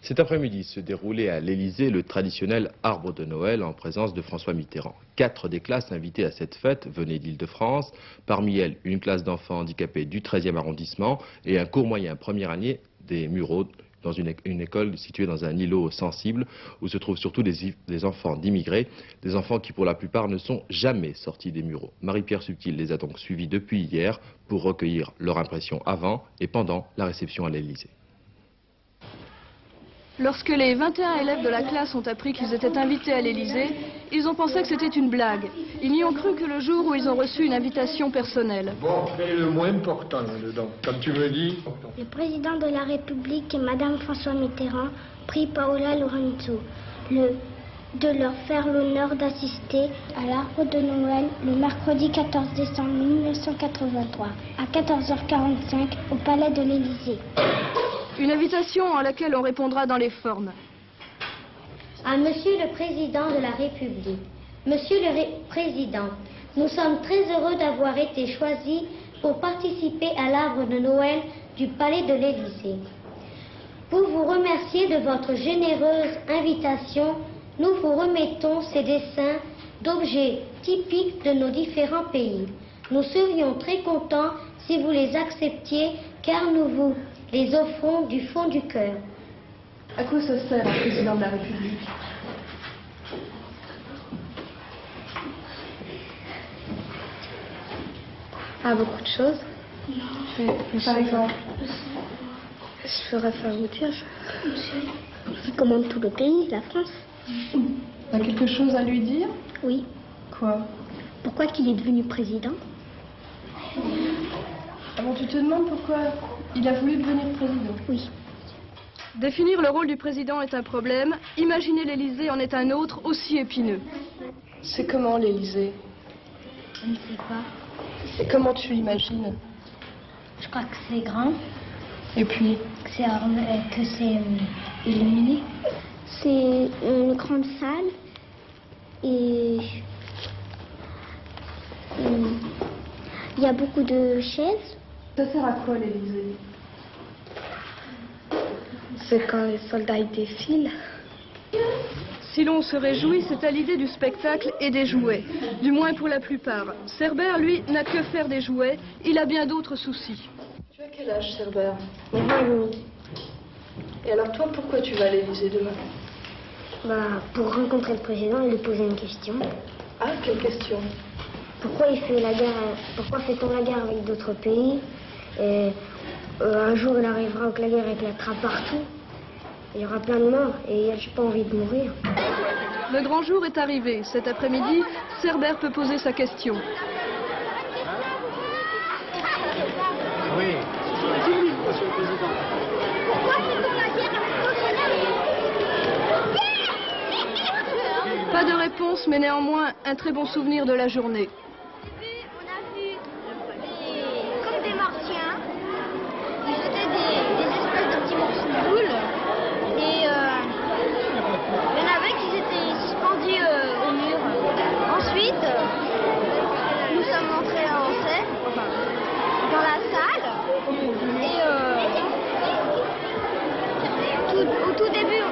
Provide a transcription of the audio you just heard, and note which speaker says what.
Speaker 1: Cet après-midi se déroulait à l'Élysée le traditionnel arbre de Noël en présence de François Mitterrand. 4 des classes invitées à cette fête venaient d'Île-de-France, parmi elles une classe d'enfants handicapés du 13e arrondissement et un cours moyen première année des Mureaux, dans une école située dans un îlot sensible où se trouvent surtout des enfants d'immigrés, des enfants qui pour la plupart ne sont jamais sortis des Mureaux. Marie-Pierre Subtil les a donc suivis depuis hier pour recueillir leur impression avant et pendant la réception à l'Élysée.
Speaker 2: Lorsque les 21 élèves de la classe ont appris qu'ils étaient invités à l'Élysée, ils ont pensé que c'était une blague. Ils n'y ont cru que le jour où ils ont reçu une invitation personnelle.
Speaker 3: Bon, quel est le mot important là-dedans? Comme tu me dis...
Speaker 4: Le président de la République et Madame François Mitterrand prient Paola Lorenzo de leur faire l'honneur d'assister à l'arbre de Noël le mercredi 14 décembre 1983 à 14h45 au Palais de l'Élysée.
Speaker 2: Une invitation à laquelle on répondra dans les formes.
Speaker 5: À Monsieur le Président de la République. Monsieur le Président, nous sommes très heureux d'avoir été choisis pour participer à l'arbre de Noël du Palais de l'Élysée. Pour vous remercier de votre généreuse invitation, nous vous remettons ces dessins d'objets typiques de nos différents pays. Nous serions très contents si vous les acceptiez car nous vous les offrons du fond du cœur.
Speaker 2: À quoi ça sert un président de la République?
Speaker 4: À beaucoup de choses.
Speaker 2: Par exemple?
Speaker 4: Je ferais faire vous dire. Il commande tout le pays, la France.
Speaker 2: T'as quelque chose à lui dire?
Speaker 4: Oui.
Speaker 2: Quoi?
Speaker 4: Pourquoi qu'il est devenu président?
Speaker 2: Ah bon, tu te demandes pourquoi il a voulu devenir président?
Speaker 4: Oui.
Speaker 2: Définir le rôle du président est un problème. Imaginer l'Élysée en est un autre, aussi épineux. C'est comment l'Élysée?
Speaker 4: Je ne sais pas.
Speaker 2: C'est comment tu l'imagines?
Speaker 4: Je crois que c'est grand,
Speaker 2: Et puis?
Speaker 4: que c'est illuminé. C'est une grande salle et il y a beaucoup de chaises.
Speaker 2: Ça sert à quoi l'Élysée?
Speaker 4: C'est quand les soldats y défilent.
Speaker 2: Si l'on se réjouit, c'est à l'idée du spectacle et des jouets. Du moins pour la plupart. Cerbère, lui, n'a que faire des jouets. Il a bien d'autres soucis. Tu as quel âge, Cerbère? Et alors toi, pourquoi tu vas à l'Élysée demain?
Speaker 4: Pour rencontrer le président et lui poser une question.
Speaker 2: Ah, quelle question?
Speaker 4: Pourquoi fait-on la guerre avec d'autres pays? Et un jour, il arrivera que la guerre éclatera partout. Il y aura plein de morts et j'ai pas envie de mourir.
Speaker 2: Le grand jour est arrivé. Cet après-midi, Cerbère peut poser sa question.
Speaker 3: Oui. Monsieur le Président.
Speaker 4: Pourquoi fait-on la guerre avec d'autres pays?
Speaker 2: Pas de réponse, mais néanmoins un très bon souvenir de la journée.
Speaker 4: On a vu comme des martiens. Ils jetaient des espèces de petits morceaux de boule. Et il y en avait qui étaient suspendus au mur. Ensuite, nous sommes entrés en scène, dans la salle. Et au tout début,